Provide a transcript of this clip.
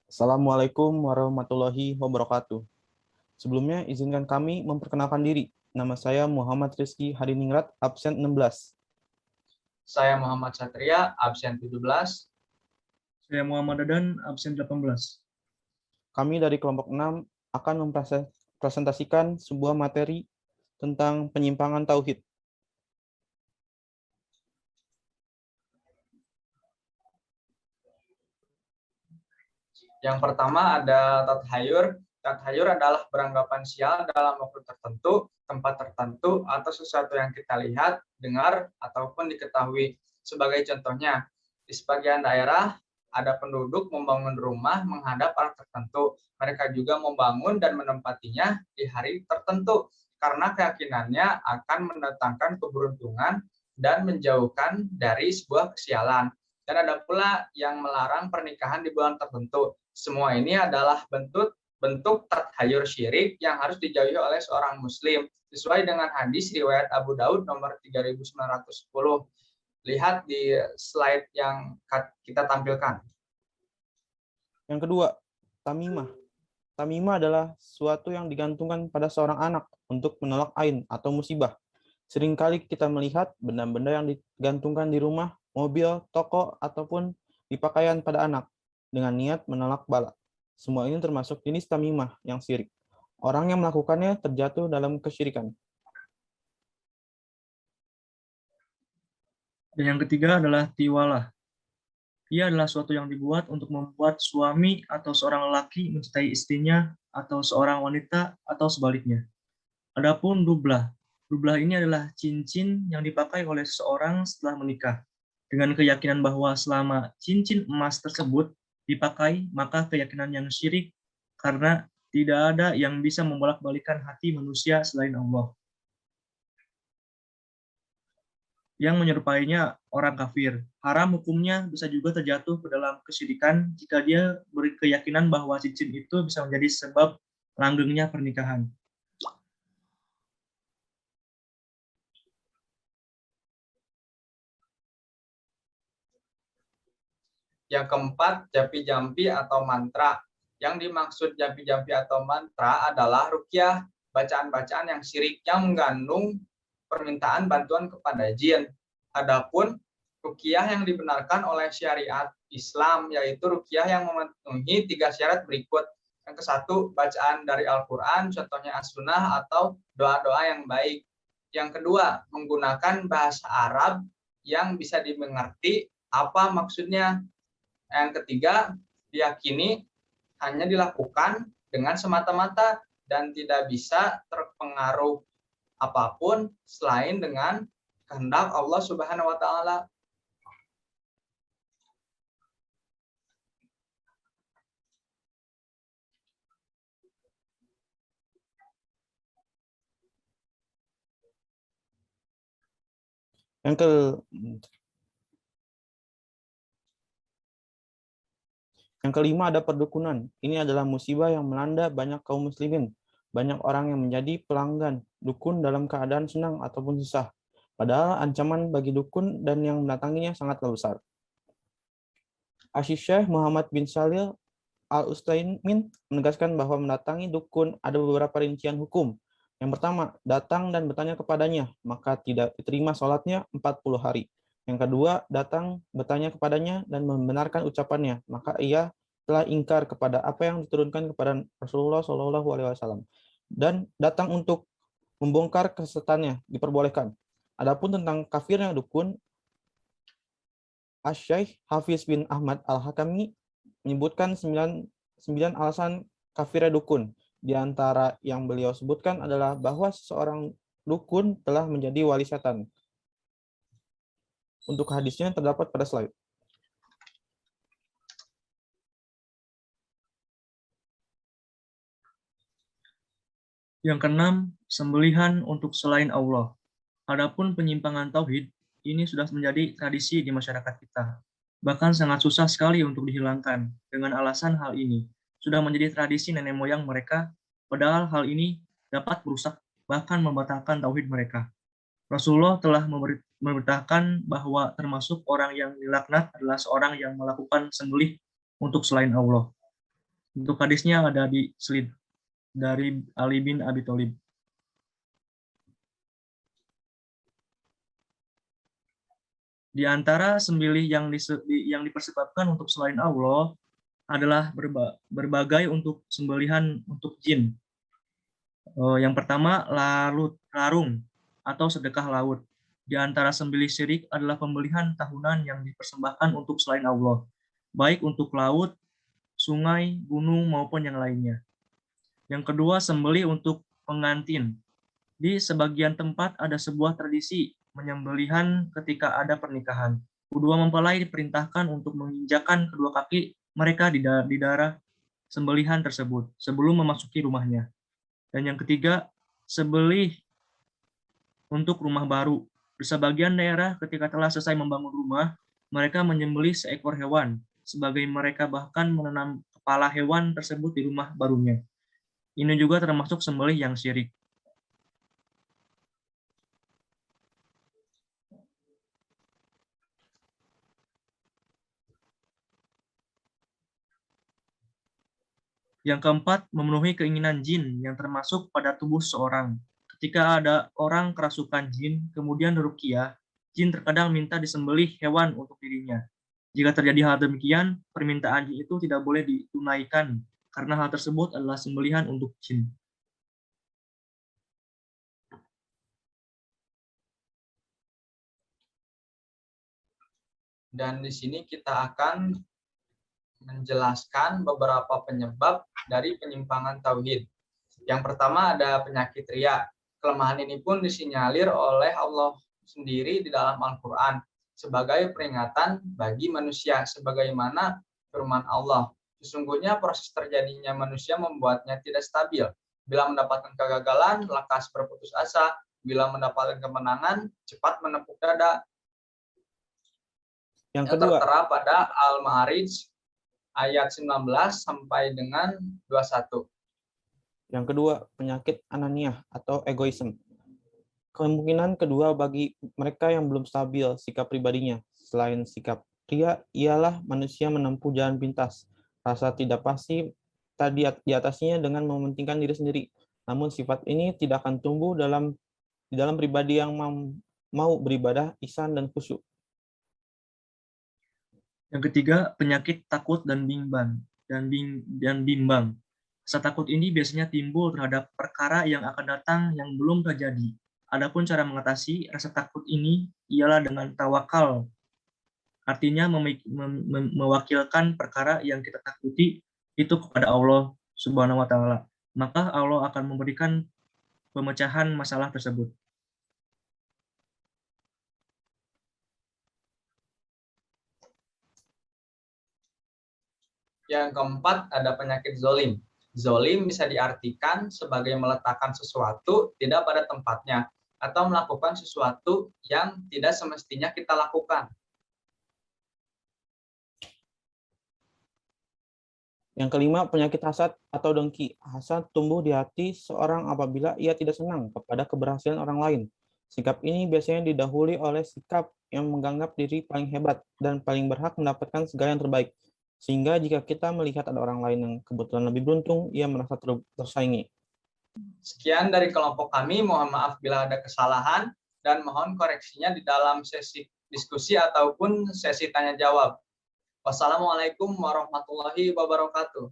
Assalamualaikum warahmatullahi wabarakatuh. Sebelumnya, izinkan kami memperkenalkan diri. Nama saya Muhammad Rizky Hadiningrat, absen 16. Saya Muhammad Satria, absen 17. Saya Muhammad Dadan, absen 18. Kami dari kelompok 6 akan mempresentasikan sebuah materi tentang penyimpangan tauhid. Yang pertama ada tathayur. Tathayur adalah beranggapan sial dalam waktu tertentu, tempat tertentu, atau sesuatu yang kita lihat, dengar, ataupun diketahui. Sebagai contohnya, di sebagian daerah ada penduduk membangun rumah menghadap arah tertentu. Mereka juga membangun dan menempatinya di hari tertentu karena keyakinannya akan mendatangkan keberuntungan dan menjauhkan dari sebuah kesialan. Dan ada pula yang melarang pernikahan di bulan tertentu. Semua ini adalah bentuk tathayur syirik yang harus dijauhi oleh seorang muslim sesuai dengan hadis riwayat Abu Daud nomor 3910. Lihat di slide yang kita tampilkan. Yang kedua, tamimah. Tamimah adalah sesuatu yang digantungkan pada seorang anak untuk menolak ain atau musibah. Seringkali kita melihat benda-benda yang digantungkan di rumah, mobil, toko, ataupun di pakaian pada anak dengan niat menolak bala. Semua ini termasuk jenis tamimah yang syirik. Orang yang melakukannya terjatuh dalam kesyirikan. Dan yang ketiga adalah tiwalah. Ia adalah suatu yang dibuat untuk membuat suami atau seorang lelaki mencintai istrinya atau seorang wanita atau sebaliknya. Adapun dublah. Dublah ini adalah cincin yang dipakai oleh seseorang setelah menikah. Dengan keyakinan bahwa selama cincin emas tersebut dipakai, maka keyakinan yang syirik karena tidak ada yang bisa membolak-balikan hati manusia selain Allah. Yang menyerupainya orang kafir. Haram hukumnya bisa juga terjatuh ke dalam kesyirikan jika dia berkeyakinan bahwa cincin itu bisa menjadi sebab langgengnya pernikahan. Yang keempat, jampi-jampi atau mantra. Yang dimaksud jampi-jampi atau mantra adalah ruqyah, bacaan-bacaan yang syirik yang mengandung permintaan bantuan kepada jin. Adapun ruqyah yang dibenarkan oleh syariat Islam yaitu ruqyah yang memenuhi 3 syarat berikut. Yang ke-1, bacaan dari Al-Qur'an, contohnya as-sunnah atau doa-doa yang baik. Yang kedua, menggunakan bahasa Arab yang bisa dimengerti apa maksudnya. Yang ketiga, diyakini hanya dilakukan dengan semata-mata dan tidak bisa terpengaruh apapun selain dengan kehendak Allah Subhanahu wa taala. Yang kelima ada perdukunan. Ini adalah musibah yang melanda banyak kaum muslimin. Banyak orang yang menjadi pelanggan dukun dalam keadaan senang ataupun susah. Padahal ancaman bagi dukun dan yang mendatanginya sangatlah besar. Asy-Syaikh Muhammad bin Shalih Al-Utsaimin menegaskan bahwa mendatangi dukun ada beberapa rincian hukum. Yang pertama, datang dan bertanya kepadanya, maka tidak diterima sholatnya 40 hari. Yang kedua, datang bertanya kepadanya dan membenarkan ucapannya, maka ia telah ingkar kepada apa yang diturunkan kepada Rasulullah SAW. Dan datang untuk membongkar kesesatannya diperbolehkan. Adapun tentang kafirnya dukun, Asy-Syaikh Hafiz bin Ahmad Al-Hakami menyebutkan 9 alasan kafirnya dukun. Di antara yang beliau sebutkan adalah bahwa seseorang dukun telah menjadi wali setan. Untuk hadisnya terdapat pada slide. Yang keenam, sembelihan untuk selain Allah. Adapun penyimpangan tauhid, ini sudah menjadi tradisi di masyarakat kita. Bahkan sangat susah sekali untuk dihilangkan. Dengan alasan hal ini sudah menjadi tradisi nenek moyang mereka, padahal hal ini dapat merusak bahkan membatalkan tauhid mereka. Rasulullah telah memberitakan bahwa termasuk orang yang dilaknat adalah seorang yang melakukan sembelih untuk selain Allah. Untuk hadisnya ada di slide dari Ali bin Abi Thalib. Di antara sembelih yang dipersebabkan untuk selain Allah adalah berbagai untuk sembelihan untuk jin. Yang pertama, larung atau sedekah laut. Di antara sembelih syirik adalah pembelihan tahunan yang dipersembahkan untuk selain Allah, baik untuk laut, sungai, gunung, maupun yang lainnya. Yang kedua, sembelih untuk pengantin. Di sebagian tempat ada sebuah tradisi menyembelihan ketika ada pernikahan. Kedua mempelai diperintahkan untuk menginjakkan kedua kaki mereka di darah sembelihan tersebut sebelum memasuki rumahnya. Dan yang ketiga, sembelih untuk rumah baru. Di sebagian daerah ketika telah selesai membangun rumah, mereka menyembelih seekor hewan, sebagai mereka bahkan menanam kepala hewan tersebut di rumah barunya. Ini juga termasuk sembelih yang syirik. Yang keempat, memenuhi keinginan jin yang termasuk pada tubuh seorang. Ketika ada orang kerasukan jin, kemudian ruqyah, jin terkadang minta disembelih hewan untuk dirinya. Jika terjadi hal demikian, permintaan jin itu tidak boleh ditunaikan, karena hal tersebut adalah sembelihan untuk jin. Dan di sini kita akan menjelaskan beberapa penyebab dari penyimpangan tauhid. Yang pertama ada penyakit riya. Kelemahan ini pun disinyalir oleh Allah sendiri di dalam Al-Quran sebagai peringatan bagi manusia, sebagaimana firman Allah. Sesungguhnya proses terjadinya manusia membuatnya tidak stabil. Bila mendapatkan kegagalan, lekas berputus asa. Bila mendapatkan kemenangan, cepat menepuk dada. Yang kedua, tertera pada Al-Ma'arij ayat 19 sampai dengan 21. Yang kedua, penyakit ananiah atau egoisme. Kemungkinan kedua bagi mereka yang belum stabil sikap pribadinya. Selain sikap riya, ialah manusia menempuh jalan pintas. Rasa tidak pasti tadi di atasnya dengan mementingkan diri sendiri. Namun sifat ini tidak akan tumbuh di dalam pribadi yang mau beribadah, ihsan dan khusyuk. Yang ketiga, penyakit takut dan bimbang. Rasa takut ini biasanya timbul terhadap perkara yang akan datang yang belum terjadi. Adapun cara mengatasi rasa takut ini ialah dengan tawakal. Artinya mewakilkan perkara yang kita takuti itu kepada Allah Subhanahu wa taala. Maka Allah akan memberikan pemecahan masalah tersebut. Yang keempat ada penyakit zolim. Zolim bisa diartikan sebagai meletakkan sesuatu tidak pada tempatnya atau melakukan sesuatu yang tidak semestinya kita lakukan. Yang kelima, penyakit hasad atau dengki. Hasad tumbuh di hati seorang apabila ia tidak senang kepada keberhasilan orang lain. Sikap ini biasanya didahului oleh sikap yang menganggap diri paling hebat dan paling berhak mendapatkan segala yang terbaik. Sehingga jika kita melihat ada orang lain yang kebetulan lebih beruntung, ia merasa tersaingi. Sekian dari kelompok kami, mohon maaf bila ada kesalahan dan mohon koreksinya di dalam sesi diskusi ataupun sesi tanya jawab. Wassalamualaikum warahmatullahi wabarakatuh.